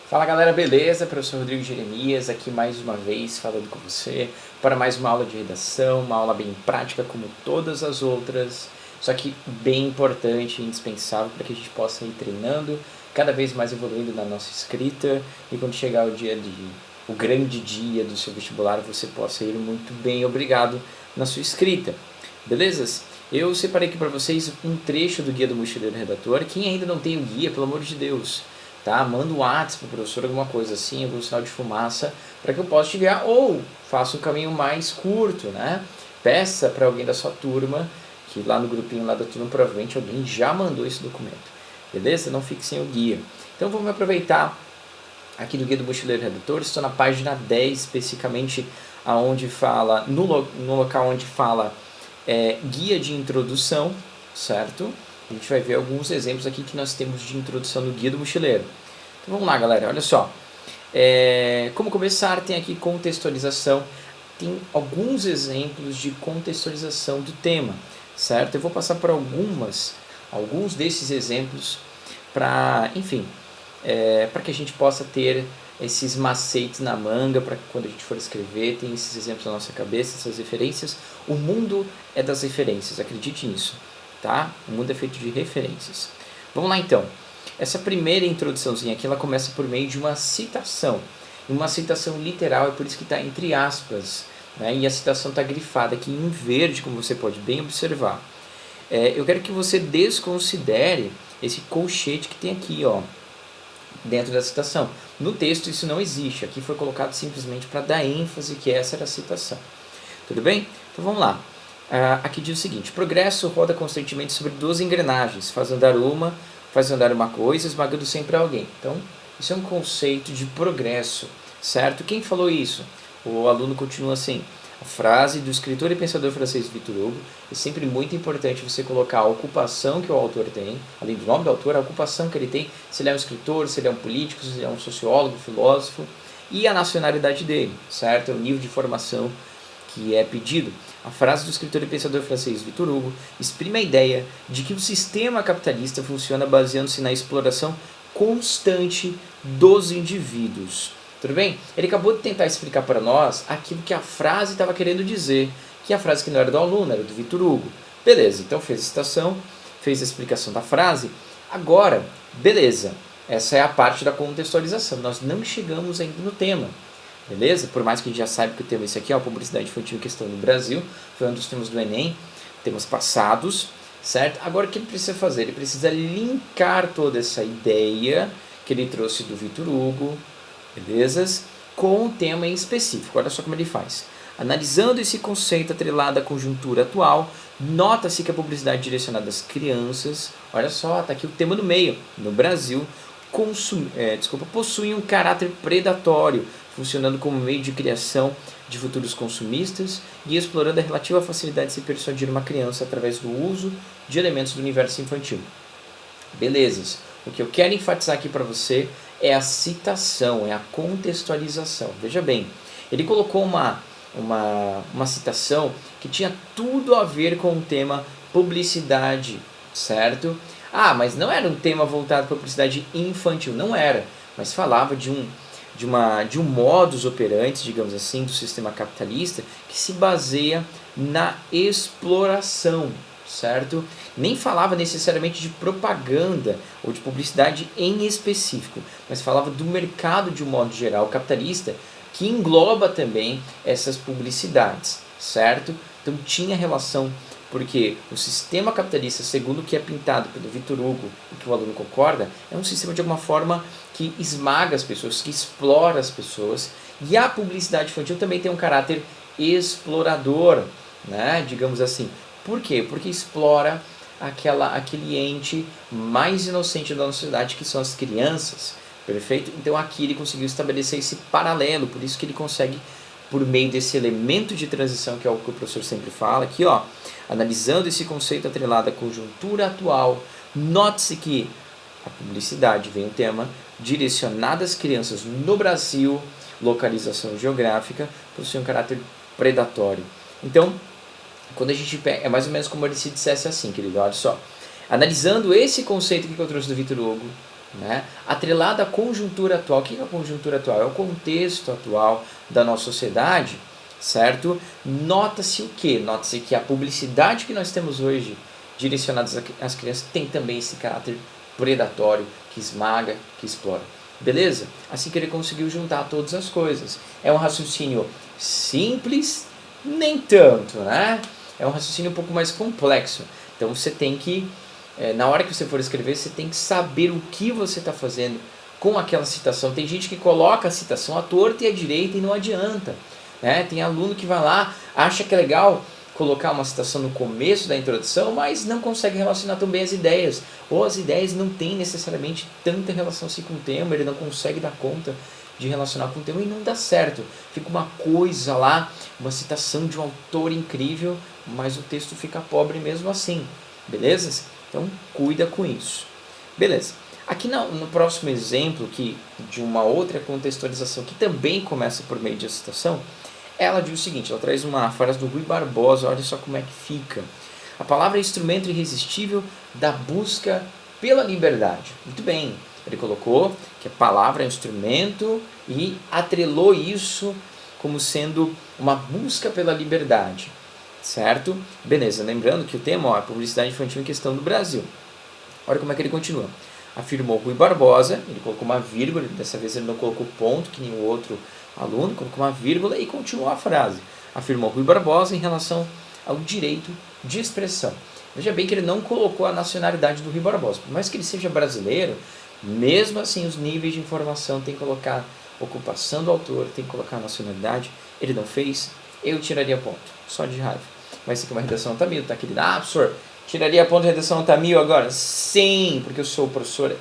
Fala galera, beleza? Professor Rodrigo Jeremias aqui mais uma vez falando com você para mais uma aula de redação, uma aula bem prática como todas as outras, só que bem importante e indispensável para que a gente possa ir treinando, cada vez mais evoluindo na nossa escrita e quando chegar o grande dia do seu vestibular você possa ir muito bem, obrigado, na sua escrita, beleza? Eu separei aqui para vocês um trecho do Guia do Mochileiro Redator. Quem ainda não tem o guia, pelo amor de Deus, tá? Manda um WhatsApp pro professor, alguma coisa assim, algum sinal de fumaça, para que eu possa te enviar, ou faça um caminho mais curto, né? Peça para alguém da sua turma, que lá no grupinho lá da turma, provavelmente alguém já mandou esse documento, beleza? Não fique sem o guia. Então vamos aproveitar aqui do Guia do Mochileiro Redator, estou na página 10, especificamente aonde fala, no local onde fala guia de introdução, certo? A gente vai ver alguns exemplos aqui que nós temos de introdução no Guia do Mochileiro. Então vamos lá, galera, olha só. Como começar, tem aqui contextualização, tem alguns exemplos de contextualização do tema, certo? Eu vou passar por alguns desses exemplos para, enfim, para que a gente possa ter esses macetes na manga, para que quando a gente for escrever, tem esses exemplos na nossa cabeça, essas referências. O mundo é das referências, acredite nisso, tá? O mundo é feito de referências. Vamos lá então. Essa primeira introduçãozinha aqui, ela começa por meio de uma citação. Uma citação literal, é por isso que está entre aspas, né? E a citação está grifada aqui em verde, como você pode bem observar. Eu quero que você desconsidere esse colchete que tem aqui, ó, dentro da citação. No texto isso não existe, aqui foi colocado simplesmente para dar ênfase que essa era a citação. Tudo bem? Então vamos lá. Aqui diz o seguinte: progresso roda constantemente sobre duas engrenagens, faz andar uma coisa, esmagando sempre alguém. Então, isso é um conceito de progresso, certo? Quem falou isso? O aluno continua assim: a frase do escritor e pensador francês Victor Hugo. É sempre muito importante você colocar a ocupação que o autor tem, além do nome do autor, a ocupação que ele tem, se ele é um escritor, se ele é um político, se ele é um sociólogo, filósofo, e a nacionalidade dele, certo? O nível de formação que é pedido. A frase do escritor e pensador francês Victor Hugo exprime a ideia de que o sistema capitalista funciona baseando-se na exploração constante dos indivíduos. Tudo bem? Ele acabou de tentar explicar para nós aquilo que a frase estava querendo dizer, que a frase que não era do aluno, era do Victor Hugo. Beleza, então fez a citação, fez a explicação da frase. Agora, beleza, essa é a parte da contextualização. Nós não chegamos ainda no tema. Beleza? Por mais que a gente já saiba que o tema é esse aqui, é a publicidade infantil em questão no Brasil, foi um dos temas do Enem, temas passados, certo? Agora o que ele precisa fazer? Ele precisa linkar toda essa ideia que ele trouxe do Victor Hugo, beleza? Com o tema em específico. Olha só como ele faz. Analisando esse conceito atrelado à conjuntura atual, nota-se que a publicidade direcionada às crianças, olha só, está aqui o tema no meio, no Brasil, possui um caráter predatório, funcionando como meio de criação de futuros consumistas e explorando a relativa facilidade de se persuadir uma criança através do uso de elementos do universo infantil. Belezas. O que eu quero enfatizar aqui para você é a citação, é a contextualização. Veja bem, ele colocou uma citação que tinha tudo a ver com o tema publicidade, certo? Mas não era um tema voltado para publicidade infantil, não era, mas falava de um modus operandi, digamos assim, do sistema capitalista que se baseia na exploração, certo? Nem falava necessariamente de propaganda ou de publicidade em específico, mas falava do mercado de um modo geral capitalista que engloba também essas publicidades, certo? Então tinha relação, porque o sistema capitalista, segundo o que é pintado pelo Victor Hugo e que o aluno concorda, é um sistema de alguma forma que esmaga as pessoas, que explora as pessoas, e a publicidade infantil também tem um caráter explorador, né? Digamos assim. Por quê? Porque explora aquele ente mais inocente da nossa sociedade, que são as crianças, perfeito? Então aqui ele conseguiu estabelecer esse paralelo, por isso que ele consegue, por meio desse elemento de transição, que é o que o professor sempre fala, aqui ó, analisando esse conceito atrelado à conjuntura atual, note-se que a publicidade, vem o tema, direcionada às crianças no Brasil, localização geográfica, possui um caráter predatório. Então, quando a gente pega, é mais ou menos como ele se dissesse assim, querido, olha só. Analisando esse conceito que eu trouxe do Victor Hugo, né? Atrelada à conjuntura atual. O que é a conjuntura atual? É o contexto atual da nossa sociedade, certo? Nota-se o quê? Nota-se que a publicidade que nós temos hoje direcionada às crianças tem também esse caráter predatório, que esmaga, que explora. Beleza? Assim que ele conseguiu juntar todas as coisas. É um raciocínio simples, nem tanto, né? É um raciocínio um pouco mais complexo. Então você tem que, na hora que você for escrever, você tem que saber o que você está fazendo com aquela citação. Tem gente que coloca a citação à torta e à direita e não adianta, né? Tem aluno que vai lá, acha que é legal colocar uma citação no começo da introdução, mas não consegue relacionar tão bem as ideias. Ou as ideias não têm necessariamente tanta relação assim com o tema, ele não consegue dar conta de relacionar com o tema e não dá certo. Fica uma coisa lá, uma citação de um autor incrível, mas o texto fica pobre mesmo assim. Beleza? Então cuida com isso. Beleza. Aqui no próximo exemplo, de uma outra contextualização que também começa por meio de citação, ela diz o seguinte, ela traz uma frase do Rui Barbosa, olha só como é que fica. A palavra é instrumento irresistível da busca pela liberdade. Muito bem, ele colocou que a palavra é instrumento e atrelou isso como sendo uma busca pela liberdade, certo? Beleza, lembrando que o tema é publicidade infantil em questão do Brasil. Olha como é que ele continua. Afirmou Rui Barbosa, ele colocou uma vírgula, dessa vez ele não colocou ponto, que nem o outro aluno, colocou uma vírgula e continuou a frase. Afirmou Rui Barbosa em relação ao direito de expressão. Veja bem que ele não colocou a nacionalidade do Rui Barbosa. Por mais que ele seja brasileiro, mesmo assim os níveis de informação tem que colocar ocupação do autor, tem que colocar a nacionalidade. Ele não fez, eu tiraria ponto, só de raiva. Mas isso aqui é uma redação nota 1000, tá querido? Ah, professor, tiraria ponto de redação nota 1000 agora? Sim, porque eu sou o professor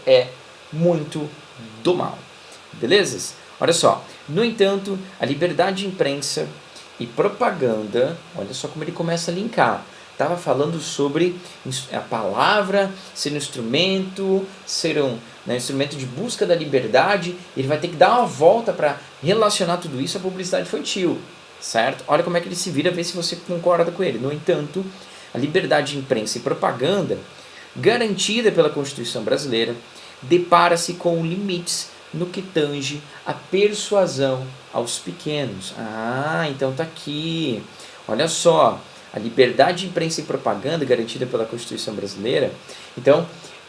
muito do mal. Beleza? Olha só, no entanto, a liberdade de imprensa e propaganda, olha só como ele começa a linkar. Estava falando sobre a palavra ser um instrumento, ser um instrumento de busca da liberdade. Ele vai ter que dar uma volta para relacionar tudo isso à publicidade infantil, certo? Olha como é que ele se vira, vê se você concorda com ele. No entanto, a liberdade de imprensa e propaganda, garantida pela Constituição brasileira, depara-se com limites no que tange a persuasão aos pequenos. Ah, então tá aqui. Olha só, a liberdade de imprensa e propaganda garantida pela Constituição brasileira. Então,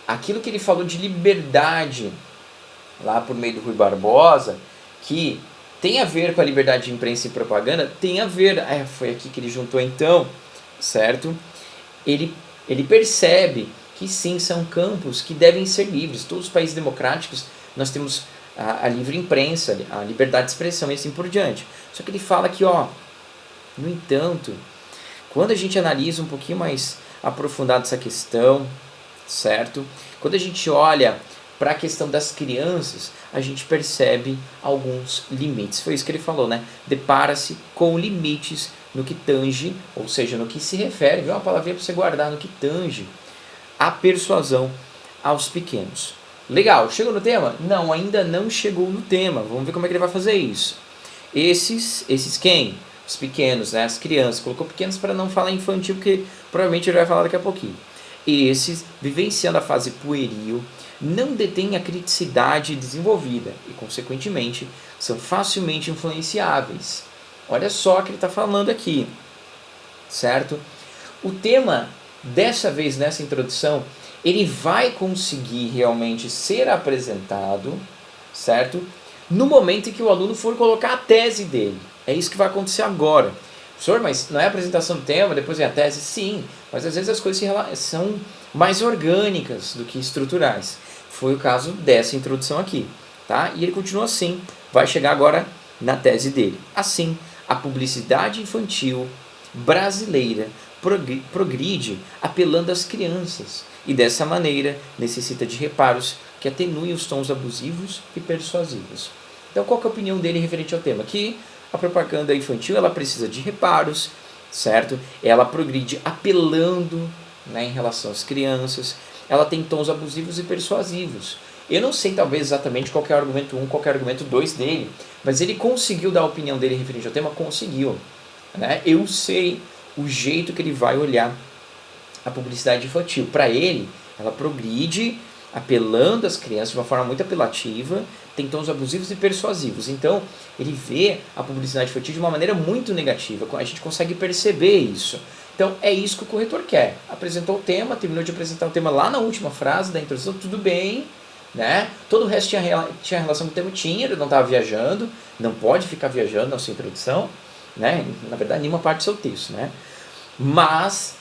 aquilo que ele falou de liberdade lá por meio do Rui Barbosa, que tem a ver com a liberdade de imprensa e propaganda, tem a ver, foi aqui que ele juntou então, certo? Ele percebe que sim, são campos que devem ser livres. Todos os países democráticos nós temos a livre imprensa, a liberdade de expressão e assim por diante. Só que ele fala que, no entanto, quando a gente analisa um pouquinho mais aprofundado essa questão, certo? Quando a gente olha para a questão das crianças, a gente percebe alguns limites. Foi isso que ele falou, né? Depara-se com limites no que tange, ou seja, no que se refere, viu uma palavrinha para você guardar, no que tange a persuasão aos pequenos. Legal, chegou no tema? Não, ainda não chegou no tema. Vamos ver como é que ele vai fazer isso. Esses quem? Os pequenos, né? As crianças. Colocou pequenos para não falar infantil, porque provavelmente ele vai falar daqui a pouquinho. Esses, vivenciando a fase pueril, não detêm a criticidade desenvolvida e, consequentemente, são facilmente influenciáveis. Olha só o que ele está falando aqui, certo? O tema, dessa vez, nessa introdução, ele vai conseguir realmente ser apresentado, certo? No momento em que o aluno for colocar a tese dele. É isso que vai acontecer agora. Professor, mas não é a apresentação do tema, depois vem a tese? Sim, mas às vezes as coisas são mais orgânicas do que estruturais. Foi o caso dessa introdução aqui, tá? E ele continua assim, vai chegar agora na tese dele. Assim, a publicidade infantil brasileira progride apelando às crianças e dessa maneira necessita de reparos que atenuem os tons abusivos e persuasivos. Então qual que é a opinião dele referente ao tema? Que a propaganda infantil ela precisa de reparos, certo? Ela progride apelando, né, em relação às crianças, ela tem tons abusivos e persuasivos. Eu não sei talvez exatamente qual que é o argumento 1, qual que é o argumento 2 dele, mas ele conseguiu dar a opinião dele referente ao tema? Conseguiu. Né? Eu sei o jeito que ele vai olhar a publicidade infantil. Para ele, ela progride apelando às crianças de uma forma muito apelativa, tem tons abusivos e persuasivos. Então, ele vê a publicidade infantil de uma maneira muito negativa, a gente consegue perceber isso. Então, é isso que o corretor quer. Apresentou o tema, terminou de apresentar o tema lá na última frase da introdução, tudo bem, né? Todo o resto tinha relação com o tema, ele não estava viajando, não pode ficar viajando na sua introdução, né? Na verdade, nenhuma parte do seu texto, né? Mas,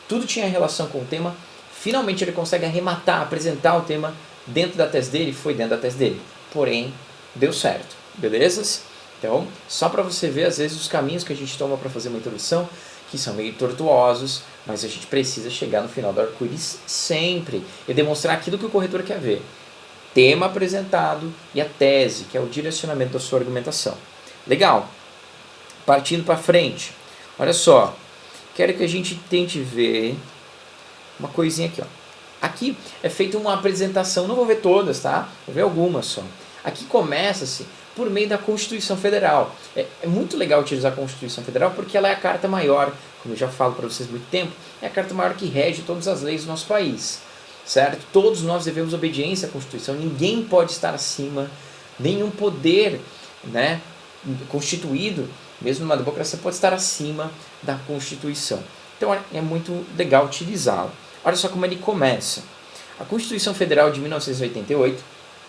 tudo tinha relação com o tema, finalmente ele consegue arrematar, apresentar o tema dentro da tese dele, foi dentro da tese dele. Porém, deu certo, belezas? Então, só para você ver, às vezes, os caminhos que a gente toma para fazer uma introdução, que são meio tortuosos, mas a gente precisa chegar no final do arco-íris sempre e demonstrar aquilo que o corretor quer ver. Tema apresentado e a tese, que é o direcionamento da sua argumentação. Legal. Partindo para frente. Olha só. Quero que a gente tente ver uma coisinha aqui, ó. Aqui é feita uma apresentação, não vou ver todas, tá? Vou ver algumas só. Aqui começa-se por meio da Constituição Federal. É muito legal utilizar a Constituição Federal porque ela é a carta maior, como eu já falo para vocês há muito tempo, é a carta maior que rege todas as leis do nosso país, certo? Todos nós devemos obediência à Constituição, ninguém pode estar acima, nenhum poder, né, constituído, mesmo numa democracia, pode estar acima da Constituição. Então é muito legal utilizá-la. Olha só como ele começa. A Constituição Federal de 1988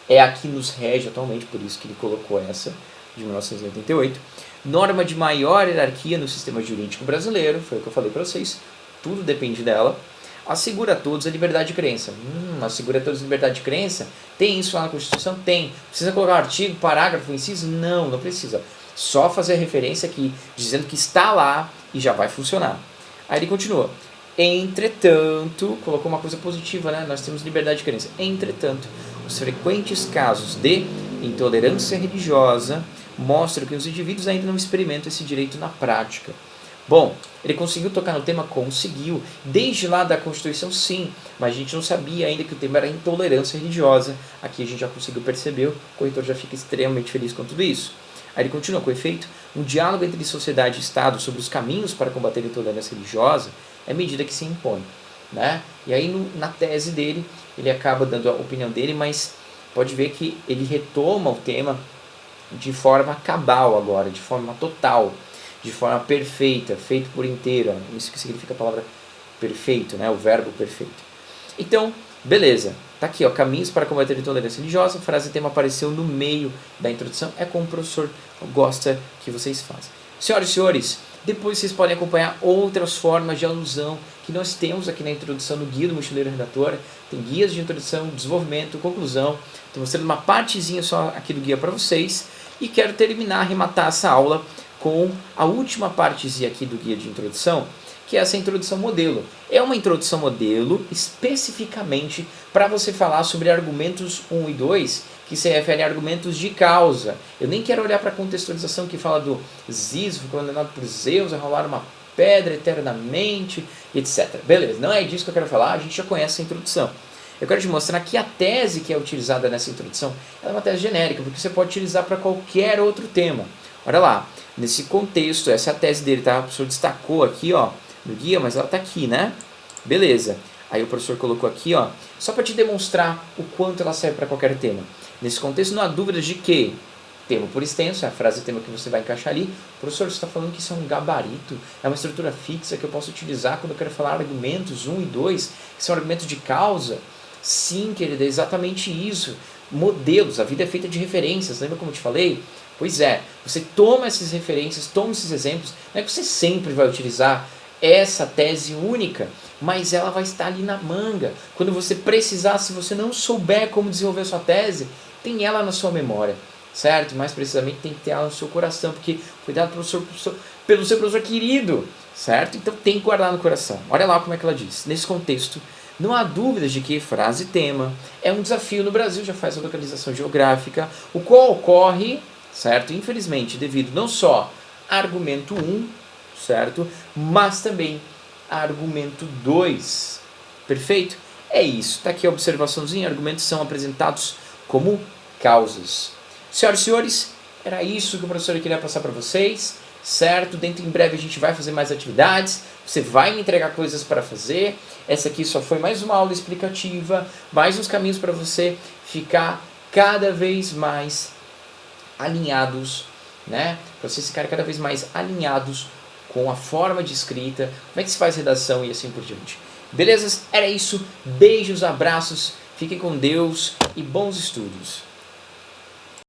é a que nos rege atualmente, por isso que ele colocou essa, de 1988. Norma de maior hierarquia no sistema jurídico brasileiro, foi o que eu falei para vocês, tudo depende dela. Assegura a todos a liberdade de crença. Assegura a todos a liberdade de crença? Tem isso lá na Constituição? Tem. Precisa colocar um artigo, parágrafo, inciso? Não precisa. Só fazer a referência aqui, dizendo que está lá e já vai funcionar. Aí ele continua. Entretanto, colocou uma coisa positiva, né? Nós temos liberdade de crença. Entretanto, os frequentes casos de intolerância religiosa mostram que os indivíduos ainda não experimentam esse direito na prática. Bom, ele conseguiu tocar no tema? Conseguiu. Desde lá da Constituição, sim, mas a gente não sabia ainda que o tema era intolerância religiosa. Aqui a gente já conseguiu perceber, o corretor já fica extremamente feliz com tudo isso. Aí ele continua, com efeito, um diálogo entre sociedade e Estado sobre os caminhos para combater a intolerância religiosa é medida que se impõe, né? E aí na tese dele, ele acaba dando a opinião dele, mas pode ver que ele retoma o tema de forma cabal agora, de forma total, de forma perfeita, feito por inteiro. Isso que significa a palavra perfeito, né? O verbo perfeito. Então, beleza. Tá aqui, ó, caminhos para combater a intolerância religiosa. A frase tema apareceu no meio da introdução. É como o professor gosta que vocês façam. Senhoras e senhores, depois vocês podem acompanhar outras formas de alusão que nós temos aqui na introdução no Guia do Mochileiro Redator. Tem guias de introdução, desenvolvimento, conclusão. Estou mostrando uma partezinha só aqui do guia para vocês. E quero terminar, arrematar essa aula com a última partezinha aqui do guia de introdução, que é essa introdução modelo. É uma introdução modelo especificamente para você falar sobre argumentos 1 e 2, que se referem a argumentos de causa. Eu nem quero olhar para a contextualização que fala do Sísifo condenado por Zeus a rolar uma pedra eternamente, etc. Beleza, não é disso que eu quero falar, a gente já conhece essa introdução. Eu quero te mostrar que a tese que é utilizada nessa introdução ela é uma tese genérica, porque você pode utilizar para qualquer outro tema. Olha lá, nesse contexto, essa é a tese dele, tá? O professor destacou aqui, ó, no guia, mas ela está aqui, né? Beleza. Aí o professor colocou aqui, ó, só para te demonstrar o quanto ela serve para qualquer tema. Nesse contexto, não há dúvidas de que tema por extenso, é a frase tema que você vai encaixar ali. Professor, você está falando que isso é um gabarito, é uma estrutura fixa que eu posso utilizar quando eu quero falar argumentos 1 e 2, que são argumentos de causa? Sim, querida, é exatamente isso. Modelos, a vida é feita de referências, lembra como eu te falei? Pois é, você toma essas referências, toma esses exemplos, não é que você sempre vai utilizar essa tese única, mas ela vai estar ali na manga. Quando você precisar, se você não souber como desenvolver a sua tese, tem ela na sua memória, certo? Mais precisamente tem que ter ela no seu coração, porque foi dado pelo seu professor querido, certo? Então tem que guardar no coração. Olha lá como é que ela diz. Nesse contexto, não há dúvidas de que frase tema é um desafio no Brasil, já faz a localização geográfica, o qual ocorre, certo? Infelizmente, devido não só a argumento 1, certo? Mas também a argumento 2. Perfeito? É isso. Está aqui a observaçãozinha. Argumentos são apresentados como causas. Senhoras e senhores, era isso que o professor queria passar para vocês. certo? Dentro em breve a gente vai fazer mais atividades, você vai me entregar coisas para fazer. Essa aqui só foi mais uma aula explicativa, mais uns caminhos para você ficar cada vez mais alinhados, né? Para vocês ficarem cada vez mais alinhados com a forma de escrita, como é que se faz redação e assim por diante. Beleza? Era isso. Beijos, abraços, fiquem com Deus e bons estudos.